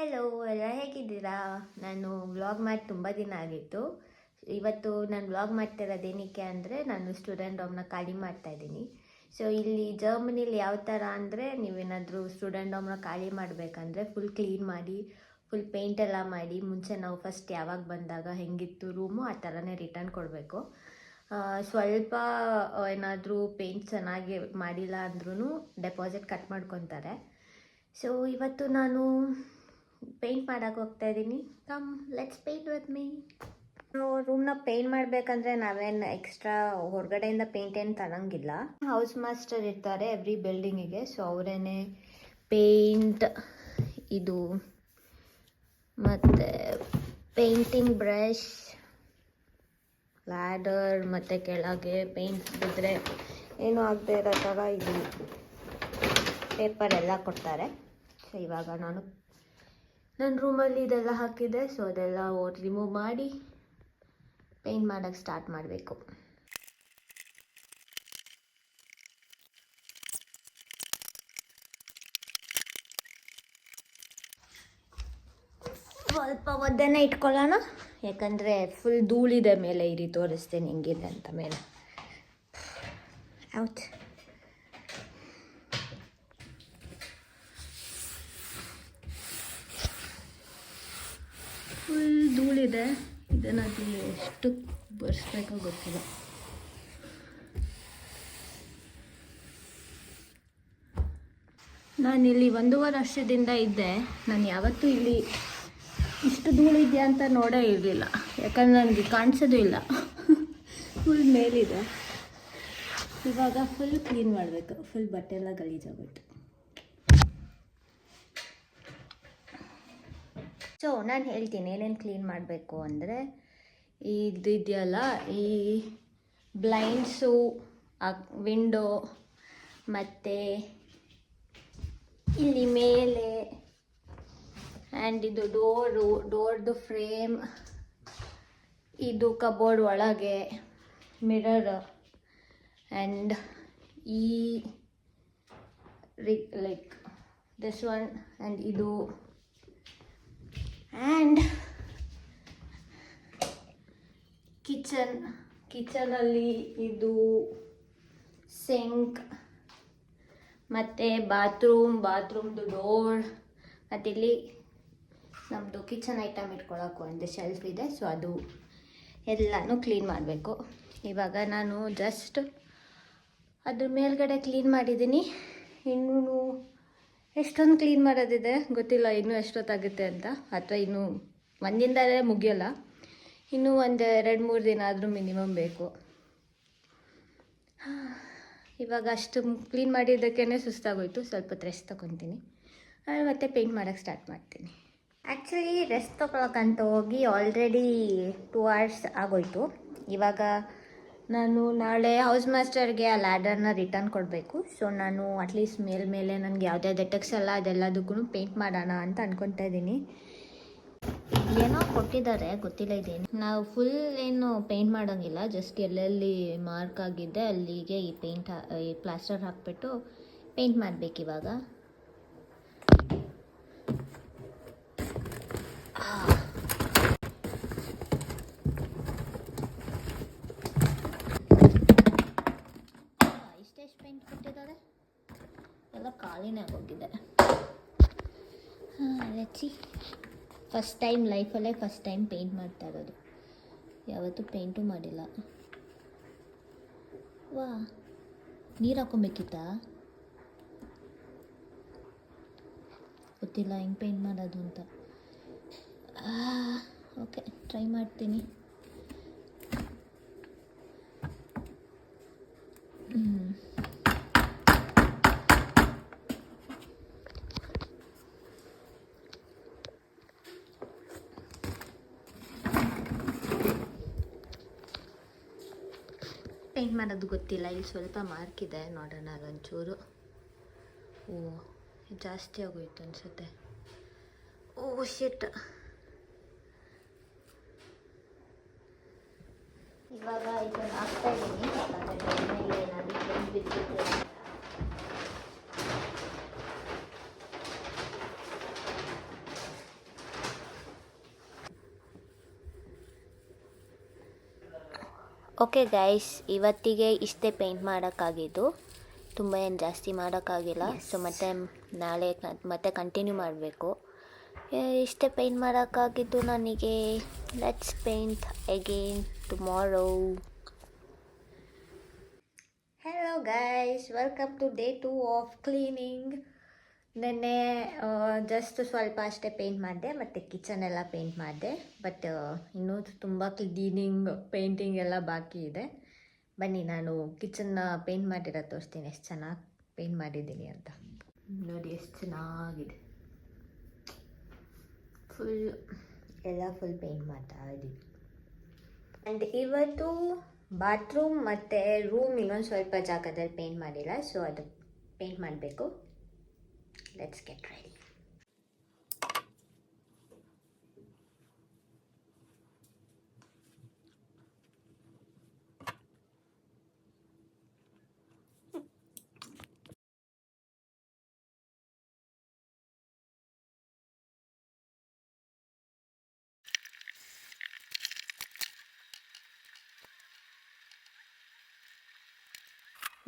Hello ಎಲ್ಲ ಹೇಗಿದ್ದೀರಾ? ನಾನು ವ್ಲಾಗ್ ಮಾಡಿ ತುಂಬ ದಿನ ಆಗಿತ್ತು. ಇವತ್ತು ನಾನು ವ್ಲಾಗ್ ಮಾಡ್ತಿರೋದೇನಕ್ಕೆ ಅಂದರೆ ನಾನು ಸ್ಟೂಡೆಂಟ್ ಡಾಮ್ನ ಖಾಲಿ ಮಾಡ್ತಾಯಿದ್ದೀನಿ. ಸೊ ಇಲ್ಲಿ ಜರ್ಮನಿಲಿ ಯಾವ ಥರ ಅಂದರೆ ನೀವೇನಾದರೂ ಸ್ಟೂಡೆಂಟ್ ಡಾಮ್ನ ಖಾಲಿ ಮಾಡಬೇಕಂದ್ರೆ ಫುಲ್ ಕ್ಲೀನ್ ಮಾಡಿ ಫುಲ್ ಪೇಂಟ್ ಎಲ್ಲ ಮಾಡಿ ಮುಂಚೆ ನಾವು ಫಸ್ಟ್ ಯಾವಾಗ ಬಂದಾಗ ಹೆಂಗಿತ್ತು ರೂಮು ಆ ಥರನೇ ರಿಟರ್ನ್ ಕೊಡಬೇಕು. ಸ್ವಲ್ಪ ಏನಾದರೂ ಪೇಂಟ್ ಚೆನ್ನಾಗಿ ಮಾಡಿಲ್ಲ ಅಂದ್ರೂ ಡೆಪಾಸಿಟ್ ಕಟ್ ಮಾಡ್ಕೊತಾರೆ. ಸೊ ಇವತ್ತು ನಾನು ಪೇಂಟ್ ಮಾಡೋಕೆ ಹೋಗ್ತಾ ಇದ್ದೀನಿ. Come let's paint with me. ರೂಮ್ನ ಪೇಂಟ್ ಮಾಡಬೇಕಂದ್ರೆ ನಾವೇನು ಎಕ್ಸ್ಟ್ರಾ ಹೊರಗಡೆಯಿಂದ ಪೇಂಟ್ ಏನು ತಗೊಂಗಿಲ್ಲ. ಹೌಸ್ ಮಾಸ್ಟರ್ ಇರ್ತಾರೆ ಎವ್ರಿ ಬಿಲ್ಡಿಂಗಿಗೆ. ಸೊ ಅವರೇನೆ ಪೇಂಟ್ ಇದು ಮತ್ತು ಪೇಂಟಿಂಗ್ ಬ್ರಷ್, ಲ್ಯಾಡರ್ ಮತ್ತು ಕೆಳಗೆ ಪೇಂಟ್ ಬಿದ್ದರೆ ಏನೂ ಆಗದೆ ಇರೋ ಥರ ಇದು ಪೇಪರ್ ಎಲ್ಲ ಕೊಡ್ತಾರೆ. ಸೊ ಇವಾಗ ನಾನು ನನ್ನ ರೂಮಲ್ಲಿ ಇದೆಲ್ಲ ಹಾಕಿದೆ. ಸೊ ಅದೆಲ್ಲ ರಿಮೂವ್ ಮಾಡಿ ಪೇಂಟ್ ಮಾಡೋಕ್ಕೆ ಸ್ಟಾರ್ಟ್ ಮಾಡಬೇಕು. ಸ್ವಲ್ಪ ಒದ್ದೆನೇ ಇಟ್ಕೊಳ್ಳೋಣ, ಯಾಕಂದರೆ ಫುಲ್ ಧೂಳಿದೆ ಮೇಲೆ. ಇರಿ ತೋರಿಸ್ತೇನೆ ಹೆಂಗಿದೆ ಅಂತ ಮೇಲೆ. ಔಟ್. ಫುಲ್ ಧೂಳಿದೆ. ಇದನ್ನು ಅಲ್ಲಿ ಎಷ್ಟು ಬರ್ಸ್ಬೇಕೋ ಗೊತ್ತಿಲ್ಲ. ನಾನಿಲ್ಲಿ 1.5 ವರ್ಷದಿಂದ ಇದ್ದೆ. ನಾನು ಯಾವತ್ತೂ ಇಲ್ಲಿ ಇಷ್ಟು ಧೂಳಿದೆಯಾ ಅಂತ ನೋಡೇ ಇರಲಿಲ್ಲ, ಯಾಕಂದರೆ ನನಗೆ ಕಾಣಿಸೋದು ಇಲ್ಲ. ಫುಲ್ ಮೇಲಿದೆ. ಇವಾಗ ಫುಲ್ ಕ್ಲೀನ್ ಮಾಡಬೇಕು. ಫುಲ್ ಬಟ್ಟೆ ಎಲ್ಲ ಗಲೀಜಾಗೋಯ್ತು. ಸೊ ನಾನು ಹೇಳ್ತೀನಿ ಏನೇನು ಕ್ಲೀನ್ ಮಾಡಬೇಕು ಅಂದರೆ, ಇದು ಇದೆಯಲ್ಲ ಈ ಬ್ಲೈಂಡ್ಸು, ವಿಂಡೋ, ಮತ್ತು ಇಲ್ಲಿ ಮೇಲೆ ಆ್ಯಂಡ್ ಇದು ಡೋರ್ದು ಫ್ರೇಮ್, ಇದು ಕಬೋರ್ಡ್ ಒಳಗೆ ಮಿರರ್, ಆ್ಯಂಡ್ ಈ ಲೈಕ್ ದಿಸ್ ಒನ್, ಆ್ಯಂಡ್ ಇದು, ಆ್ಯಂಡ್ ಕಿಚನಲ್ಲಿ ಇದು ಸಿಂಕ್, ಮತ್ತು ಬಾತ್ರೂಮ್ದು ಡೋರ್, ಮತ್ತು ಇಲ್ಲಿ ನಮ್ಮದು ಕಿಚನ್ ಐಟಮ್ ಇಟ್ಕೊಳ್ಳೋಕೆ ಒಂದು ಶೆಲ್ಫ್ ಇದೆ. ಸೊ ಅದು ಎಲ್ಲನೂ ಕ್ಲೀನ್ ಮಾಡಬೇಕು. ಇವಾಗ ನಾನು ಜಸ್ಟ್ ಅದ್ರ ಮೇಲ್ಗಡೆ ಕ್ಲೀನ್ ಮಾಡಿದ್ದೀನಿ. ಇನ್ನೂ ಎಷ್ಟೊಂದು ಕ್ಲೀನ್ ಮಾಡೋದಿದೆ ಗೊತ್ತಿಲ್ಲ, ಇನ್ನೂ ಎಷ್ಟೊತ್ತಾಗುತ್ತೆ ಅಂತ. ಅಥವಾ ಇನ್ನೂ ಒಂದಿಂದಲೇ ಮುಗಿಯೋಲ್ಲ, ಇನ್ನೂ ಒಂದು 2-3 ದಿನ ಆದರೂ ಮಿನಿಮಮ್ ಬೇಕು. ಇವಾಗ ಅಷ್ಟು ಕ್ಲೀನ್ ಮಾಡಿದ್ದಕ್ಕೇ ಸುಸ್ತಾಗೋಯ್ತು. ಸ್ವಲ್ಪ ರೆಸ್ಟ್ ತೊಗೊತೀನಿ, ಮತ್ತು ಪೇಂಟ್ ಮಾಡೋಕ್ಕೆ ಸ್ಟಾರ್ಟ್ ಮಾಡ್ತೀನಿ. ಆ್ಯಕ್ಚುಲಿ ರೆಸ್ಟ್ ತೊಗೊಳಕ್ಕಂತ ಹೋಗಿ ಆಲ್ರೆಡಿ 2 hours ಆಗೋಯ್ತು. ಇವಾಗ ನಾನು ನಾಳೆ ಹೌಸ್ ಮಾಸ್ಟರ್ಗೆ ಆ ಲ್ಯಾಡರ್ನ ರಿಟರ್ನ್ ಕೊಡಬೇಕು. ಸೊ ನಾನು ಅಟ್ಲೀಸ್ಟ್ ಮೇಲೆ ನನಗೆ ಯಾವುದ್ಯಾವ್ದು ಎಟೆಕ್ಸ್ ಎಲ್ಲ ಅದೆಲ್ಲದಕ್ಕೂ ಪೇಂಟ್ ಮಾಡೋಣ ಅಂತ ಅಂದ್ಕೊತಾ ಇದ್ದೀನಿ. ಏನೋ ಕೊಟ್ಟಿದ್ದಾರೆ, ಗೊತ್ತಿಲ್ಲ ಇದೇನು. ನಾವು ಫುಲ್ ಏನು ಪೇಂಟ್ ಮಾಡೋಂಗಿಲ್ಲ, ಜಸ್ಟ್ ಎಲ್ಲೆಲ್ಲಿ ಮಾರ್ಕ್ ಆಗಿದ್ದೆ ಅಲ್ಲಿಗೆ ಈ ಪ್ಲಾಸ್ಟರ್ ಹಾಕ್ಬಿಟ್ಟು ಪೇಂಟ್ ಮಾಡಬೇಕು ಇವಾಗ. ಇಷ್ಟೆಷ್ಟು ಪೇಂಟ್ ಕೊಟ್ಟಿದ್ದಾರೆ, ಎಲ್ಲ ಖಾಲಿನೇ ಆಗೋಗಿದೆ. ಲೆಟ್ಸಿ. ಫಸ್ಟ್ ಟೈಮ್ ಲೈಫಲ್ಲೇ ಫಸ್ಟ್ ಟೈಮ್ ಪೇಂಟ್ ಮಾಡ್ತಾ ಇರೋದು. ಯಾವತ್ತೂ ಪೇಂಟು ಮಾಡಿಲ್ಲ. ವಾ, ನೀರು ಹಾಕ್ಕೊಬೇಕಿತ್ತಾ? ಗೊತ್ತಿಲ್ಲ ಹೆಂಗೆ ಪೇಂಟ್ ಮಾಡೋದು ಅಂತ. ಓಕೆ, ಟ್ರೈ ಮಾಡ್ತೀನಿ. ಪೇಂಟ್ ಮಾಡೋದು ಗೊತ್ತಿಲ್ಲ. ಇಲ್ಲಿ ಸ್ವಲ್ಪ ಮಾರ್ಕ್ ಇದೆ, ನೋಡೋಣ ಅದೊಂಚೂರು. ಜಾಸ್ತಿ ಆಗೋಯ್ತು ಅನಿಸುತ್ತೆ. ಶಿಟ್. ಇವಾಗ ಇದನ್ನು ಹಾಕ್ತಾ ಇದ್ದೀನಿ. ಮೇಲೆ ಏನಾದರೂ ಪೇಂಟ್ ಬಿದ್ದಿದೆ. ಓಕೆ ಗೈಸ್, ಇವತ್ತಿಗೆ ಇಷ್ಟೇ ಪೇಂಟ್ ಮಾಡೋಕ್ಕಾಗಿದ್ದು. ತುಂಬ ಏನು ಜಾಸ್ತಿ ಮಾಡೋಕ್ಕಾಗಿಲ್ಲ. ಸೊ ಮತ್ತೆ ನಾಳೆ ಮತ್ತೆ ಕಂಟಿನ್ಯೂ ಮಾಡಬೇಕು. ಇಷ್ಟೇ ಪೇಂಟ್ ಮಾಡೋಕ್ಕಾಗಿದ್ದು ನನಗೆ. Let's paint again tomorrow. Hello guys, welcome to day 2 of cleaning. ನೆನ್ನೆ ಜಸ್ಟ್ ಸ್ವಲ್ಪ ಅಷ್ಟೇ ಪೇಂಟ್ ಮಾಡಿದೆ, ಮತ್ತು ಕಿಚನ್ ಎಲ್ಲ ಪೇಂಟ್ ಮಾಡಿದೆ. ಬಟ್ ಇನ್ನೂ ತುಂಬ ಕ್ಲೀನಿಂಗ್ ಪೇಂಟಿಂಗ್ ಎಲ್ಲ ಬಾಕಿ ಇದೆ. ಬನ್ನಿ ನಾನು ಕಿಚನ್ನ ಪೇಂಟ್ ಮಾಡಿರೋ ತೋರಿಸ್ತೀನಿ, ಎಷ್ಟು ಚೆನ್ನಾಗಿ ಪೇಂಟ್ ಮಾಡಿದ್ದೀನಿ ಅಂತ. ನೋಡಿ ಎಷ್ಟು ಚೆನ್ನಾಗಿದೆ. ಫುಲ್ ಪೇಂಟ್ ಮಾಡ್ತಾ ಇದ್ದೀವಿ. ಆ್ಯಂಡ್ ಇವತ್ತು ಬಾತ್ರೂಮ್ ಮತ್ತು ರೂಮ್ ಇನ್ನೊಂದು ಸ್ವಲ್ಪ ಜಾಗದಲ್ಲಿ ಪೇಂಟ್ ಮಾಡಿಲ್ಲ, ಸೊ ಅದು ಪೇಂಟ್ ಮಾಡಬೇಕು. Let's get ready.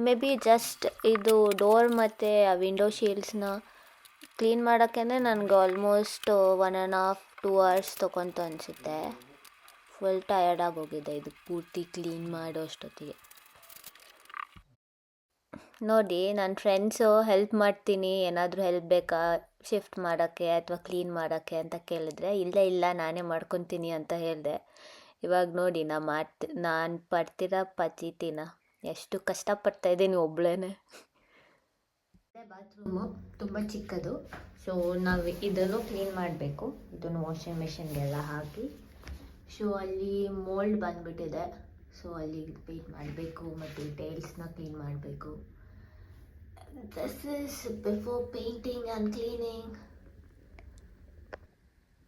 May be just ಇದು ಡೋರ್ ಮತ್ತು ಆ ವಿಂಡೋ ಶೀಲ್ಡ್ಸ್ನ ಕ್ಲೀನ್ ಮಾಡೋಕ್ಕೆ ನನಗೆ ಆಲ್ಮೋಸ್ಟ್ 1.5 2 hours ತೊಗೊತ ಅನಿಸುತ್ತೆ. ಫುಲ್ ಟಯರ್ಡಾಗಿ ಹೋಗಿದೆ ಇದು ಪೂರ್ತಿ ಕ್ಲೀನ್ ಮಾಡೋ ಅಷ್ಟೊತ್ತಿಗೆ. ನೋಡಿ, ನನ್ನ ಫ್ರೆಂಡ್ಸು ಹೆಲ್ಪ್ ಮಾಡ್ತೀನಿ, ಏನಾದರೂ ಹೆಲ್ಪ್ ಬೇಕಾ ಶಿಫ್ಟ್ ಮಾಡೋಕ್ಕೆ ಅಥವಾ ಕ್ಲೀನ್ ಮಾಡೋಕ್ಕೆ ಅಂತ ಕೇಳಿದ್ರೆ, ಇಲ್ಲ ನಾನೇ ಮಾಡ್ಕೊತೀನಿ ಅಂತ ಹೇಳಿದೆ. ಇವಾಗ ನೋಡಿ ನಾನು ಪಡ್ತಿರೋ ಪಚಿತಿನ ಎಷ್ಟು ಕಷ್ಟಪಡ್ತಾಯಿದ್ದೀನಿ ಒಬ್ಳೇನೆ. ಬಾತ್ರೂಮು ತುಂಬ ಚಿಕ್ಕದು, ಸೊ ನಾವು ಇದನ್ನು ಕ್ಲೀನ್ ಮಾಡಬೇಕು. ಇದನ್ನು ವಾಷಿಂಗ್ ಮೆಷಿನ್ಗೆಲ್ಲ ಹಾಕಿ. ಸೊ ಅಲ್ಲಿ ಮೋಲ್ಡ್ ಬಂದುಬಿಟ್ಟಿದೆ, ಸೊ ಅಲ್ಲಿ ಪೇಂಟ್ ಮಾಡಬೇಕು ಮತ್ತು ಟೈಲ್ಸ್ನ ಕ್ಲೀನ್ ಮಾಡಬೇಕು. This is before painting and cleaning.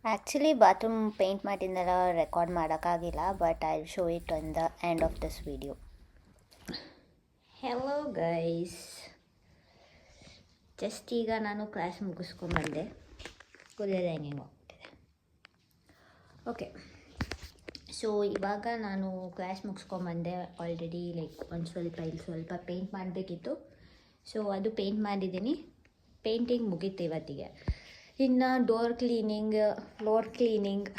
Actually bathroom paint ಮಾಡಿದ್ನೆಲ್ಲ ರೆಕಾರ್ಡ್ ಮಾಡೋಕ್ಕಾಗಿಲ್ಲ, but I will show it on the end of this video. Hello guys, just ಈಗ ನಾನು ಕ್ಲಾಸ್ ಮುಗಿಸ್ಕೊಂಡ್ಬಂದೆ. ಕೂದಲೆಲ್ಲ ಹೆಂಗೆ ಹೋಗ್ತಿದೆ. ಓಕೆ, ಸೊ ಇವಾಗ ನಾನು ಕ್ಲಾಸ್ ಮುಗಿಸ್ಕೊಂಡ್ಬಂದೆ ಆಲ್ರೆಡಿ. ಒಂದು ಸ್ವಲ್ಪ ಪೇಂಟ್ ಮಾಡಬೇಕಿತ್ತು, ಸೊ ಅದು ಪೇಂಟ್ ಮಾಡಿದ್ದೀನಿ. ಪೇಂಟಿಂಗ್ ಮುಗೀತು ಇವತ್ತಿಗೆ. ಇನ್ನು ಡೋರ್ ಕ್ಲೀನಿಂಗ್, ಫ್ಲೋರ್ ಕ್ಲೀನಿಂಗ್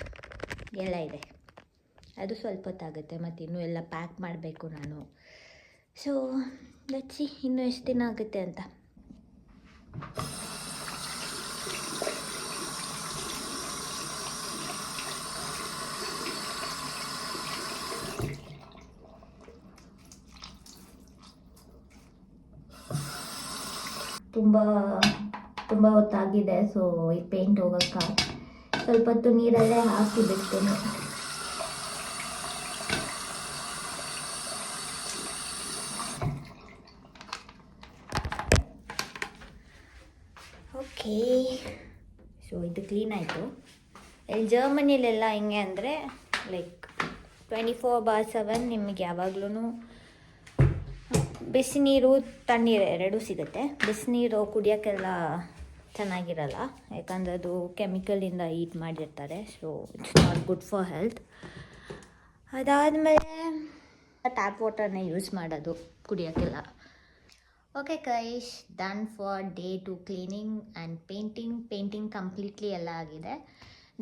ಎಲ್ಲ ಇದೆ, ಅದು ಸ್ವಲ್ಪ ಹೊತ್ತಾಗುತ್ತೆ. ಮತ್ತು ಇನ್ನೂ ಎಲ್ಲ ಪ್ಯಾಕ್ ಮಾಡಬೇಕು ನಾನು. ಸೊ ಲೆಟ್ಸ್ ಸಿ ಇನ್ನೂ ಎಷ್ಟು ದಿನ ಆಗುತ್ತೆ ಅಂತ. ತುಂಬ ಹೊತ್ತಾಗಿದೆ, ಸೊ ಈ ಪೇಂಟ್ ಹೋಗೋಕ್ಕೆ ಸ್ವಲ್ಪ ಹೊತ್ತು ನೀರಲ್ಲೇ ಹಾಕಿ ಬಿಡ್ತೇನೆ. ಓಕೆ, ಸೊ ಇದು ಕ್ಲೀನ್ ಆಯಿತು. ಇಲ್ಲಿ ಜರ್ಮನಿಲೆಲ್ಲ ಹೆಂಗೆ ಅಂದರೆ 24/7 ನಿಮಗೆ ಯಾವಾಗ್ಲೂ ಬಿಸಿನೀರು ತಣ್ಣೀರು ಎರಡೂ ಸಿಗುತ್ತೆ. ಬಿಸಿನೀರು ಕುಡಿಯೋಕ್ಕೆಲ್ಲ ಚೆನ್ನಾಗಿರಲ್ಲ, ಯಾಕಂದರೆ ಅದು ಕೆಮಿಕಲಿಂದ ಹೀಟ್ ಮಾಡಿರ್ತಾರೆ. So it's not good for health. ಅದಾದಮೇಲೆ ಟ್ಯಾಪ್ ವಾಟರ್ನೇ ಯೂಸ್ ಮಾಡೋದು ಕುಡಿಯೋಕ್ಕೆಲ್ಲ. Okay guys, done for day 2 cleaning and painting completely ಎಲ್ಲ ಆಗಿದೆ.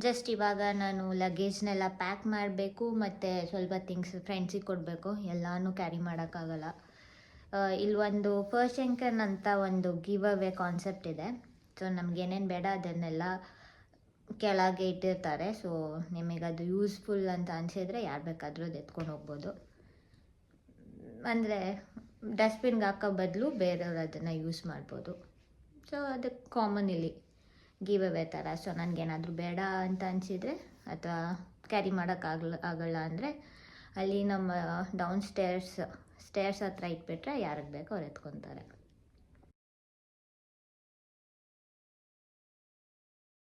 ಜಸ್ಟ್ ಇವಾಗ ನಾನು ಲಗೇಜ್ನೆಲ್ಲ ಪ್ಯಾಕ್ ಮಾಡಬೇಕು ಮತ್ತು ಸ್ವಲ್ಪ ಥಿಂಗ್ಸ್ ಫ್ರೆಂಡ್ಸಿಗೆ ಕೊಡಬೇಕು. ಎಲ್ಲನೂ ಕ್ಯಾರಿ ಮಾಡೋಕ್ಕಾಗಲ್ಲ. ಇಲ್ಲೊಂದು ಫಸ್ಟ್ ಶಂಕರ್ನ್ ಅಂತ ಒಂದು ಗಿವ್ ಅವೇ ಕಾನ್ಸೆಪ್ಟ್ ಇದೆ. ಸೊ ನಮಗೇನೇನು ಬೇಡ ಅದನ್ನೆಲ್ಲ ಕೆಳಗೆ ಇಟ್ಟಿರ್ತಾರೆ. ಸೊ ನಿಮಗದು ಯೂಸ್ಫುಲ್ ಅಂತ ಅನಿಸಿದರೆ ಯಾರು ಬೇಕಾದರೂ ಅದು ಎತ್ಕೊಂಡು ಹೋಗ್ಬೋದು. ಅಂದರೆ ಡಸ್ಟ್ಬಿನ್ಗೆ ಹಾಕೋ ಬದಲು ಬೇರೆಯವ್ರು ಅದನ್ನು ಯೂಸ್ ಮಾಡ್ಬೋದು. ಸೊ ಅದು ಕಾಮನ್ ಇಲ್ಲಿ ಗಿವ್ ಅವೇ ಥರ. ಸೊ ನನಗೇನಾದರೂ ಬೇಡ ಅಂತ ಅನಿಸಿದರೆ ಅಥವಾ ಕ್ಯಾರಿ ಮಾಡೋಕ್ಕಾಗಲ್ಲ ಅಂದರೆ ಅಲ್ಲಿ ನಮ್ಮ ಸ್ಟೇರ್ಸ್ ಹತ್ರ ಇಟ್ಬಿಟ್ರೆ ಯಾರಿಗೆ ಬೇಕೋ ಅವ್ರು ಎತ್ಕೊತಾರೆ.